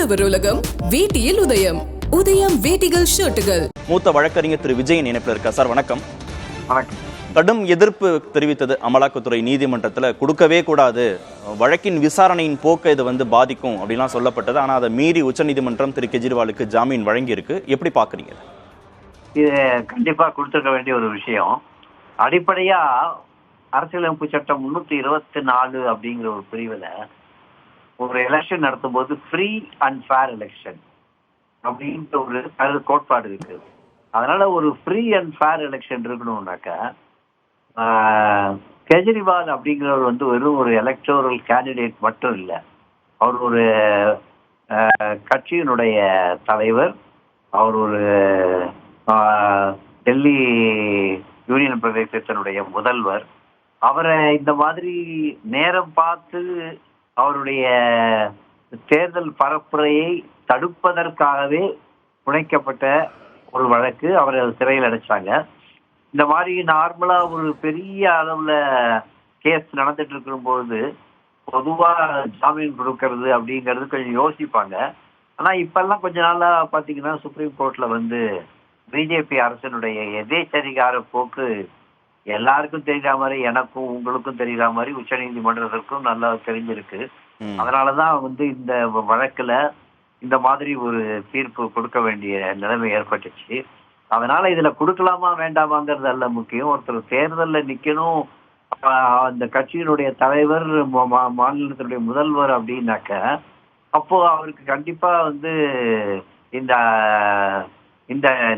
ஆடவர் உலகம் வேட்டியில் உதயம். உதயம் வேட்டிகள் ஷர்ட்டுகள். மூத்த வழக்கறிஞர் திரு விஜயன் இணைப்பில் இருக்கா சார்? வணக்கம். வணக்கம். கடும் எதிர்ப்பு தெரிவித்தது அமலாக்கத்துறை நீதிமன்றத்தில். கொடுக்கவே கூடாது, வழக்கின் விசாரணையின் போக்கை இது பாதிக்கும் அப்படின்லாம் சொல்லப்பட்டது. ஆனால் அதை மீறி உச்சநீதிமன்றம் திரு கெஜ்ரிவாலுக்கு ஜாமீன் வழங்கியிருக்கு. எப்படி பார்க்குறீங்க? இது கண்டிப்பாக கொடுத்துருக்க வேண்டிய ஒரு விஷயம். அடிப்படையா அரசியலமைப்பு சட்டம் 324 அப்படிங்கிற ஒரு பிரிவில் ஒரு எலெக்ஷன் நடத்தும் போது ஃப்ரீ அண்ட் ஃபேர் எலெக்ஷன் அப்படின்ற ஒரு கோட்பாடு இருக்கு. அதனால ஒரு ஃப்ரீ அண்ட் ஃபேர் எலெக்ஷன் இருக்கணும்னாக்கா கெஜ்ரிவால் அப்படிங்கிறவர் வெறும் ஒரு எலக்டோரல் கேண்டிடேட் மட்டும் இல்லை, அவர் ஒரு கட்சியினுடைய தலைவர், அவர் ஒரு டெல்லி யூனியன் பிரதேசத்தினுடைய முதல்வர். அவரை இந்த மாதிரி நேரம் பார்த்து அவருடைய தேர்தல் பரப்புரையை தடுப்பதற்காகவே புனைக்கப்பட்ட ஒரு வழக்கு. அவரை சிறையில் அடைச்சாங்க. இந்த மாதிரி நார்மலா ஒரு பெரிய அளவுல கேஸ் நடந்துட்டு இருக்கும்போது பொதுவா ஜாமீன் கொடுக்கறது அப்படிங்கிறது கொஞ்சம் யோசிப்பாங்க. ஆனா இப்பெல்லாம் கொஞ்ச நாளா பாத்தீங்கன்னா சுப்ரீம் கோர்ட்ல பிஜேபி அரசினுடைய எதேச்சதிகார போக்கு எல்லாருக்கும் தெரிகிற மாதிரி, எனக்கும் உங்களுக்கும் தெரிகிற மாதிரி உச்ச நீதிமன்றத்திற்கும் நல்லா தெரிஞ்சிருக்கு. அதனாலதான் இந்த வழக்குல இந்த மாதிரி ஒரு தீர்ப்பு கொடுக்க வேண்டிய நிலைமை ஏற்பட்டுச்சு. அதனால இதுல கொடுக்கலாமா வேண்டாமாங்கிறது அல்ல முக்கியம். ஒருத்தர் தேர்தல்ல நிக்கணும், அந்த கட்சியினுடைய தலைவர், மாநிலத்தினுடைய முதல்வர் அப்படின்னாக்க அப்போ அவருக்கு கண்டிப்பா இந்த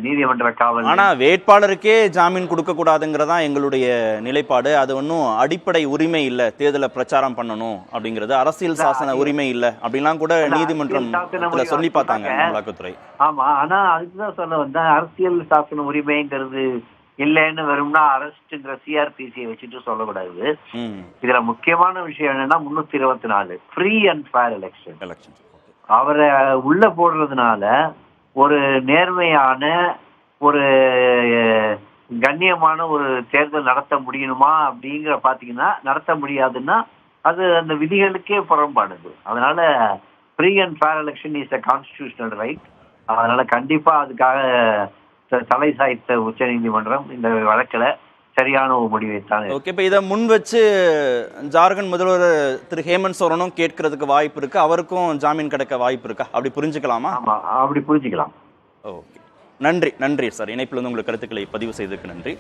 நீதிமன்ற காவல். ஆனா வேட்பாளருக்கே ஜாமீன் கொடுக்க கூடாதுங்கிறதா எங்களுடைய நிலைப்பாடு. அது ஒன்றும் அடிப்படை உரிமை இல்லை, தேர்தலை பிரச்சாரம் பண்ணணும் அப்படிங்கிறது அரசியல் சாசன உரிமை இல்லை அப்படின்லாம் கூட நீதிமன்றம் சொல்லி பார்த்தாங்க அமலாக்கத்துறை. ஆமா, ஆனா அதுக்குதான் சொல்ல வந்தேன், அரசியல் சாசன உரிமைங்கிறது இல்லைன்னு வரும்னா அரஸ்ட்ங்கிற சிஆர்பிசியை வச்சுட்டு சொல்லக்கூடாது. இதுல முக்கியமான விஷயம் என்னன்னா 324 ஃப்ரீ அண்ட் ஃபேர் எலெக்ஷன். அவரை உள்ள போடுறதுனால ஒரு நேர்மையான ஒரு கண்ணியமான ஒரு தேர்தல் நடத்த முடியணுமா அப்படிங்கிற பாத்தீங்கன்னா நடத்த முடியாதுன்னா அது அந்த விதிகளுக்கே புறம்பாடுது. அதனால free and fair election is a constitutional right. அதனால கண்டிப்பா அதுக்காக தலை சாய்த்த உச்ச நீதிமன்றம் இந்த வழக்கில் சரியான ஒரு முடிவை தான். ஓகே, இப்போ இதை முன் வச்சு ஜார்க்கண்ட் முதல்வர் திரு ஹேமந்த் சோரனும் கேட்கறதுக்கு வாய்ப்பு இருக்கு, அவருக்கும் ஜாமீன் கிடைக்க வாய்ப்பு இருக்கா? அப்படி புரிஞ்சுக்கலாமா? ஆமா, அப்படி புரிஞ்சுக்கலாம். ஓகே, நன்றி நன்றி சார். இணைப்பில் உங்களுக்கு கருத்துக்களை பதிவு செய்ததுக்கு நன்றி.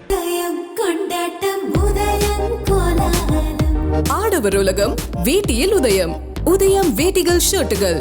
ஆடவர் உலகம் வேட்டியில் உதயம். உதயம் வேட்டிகள் ஷர்ட்டுகள்.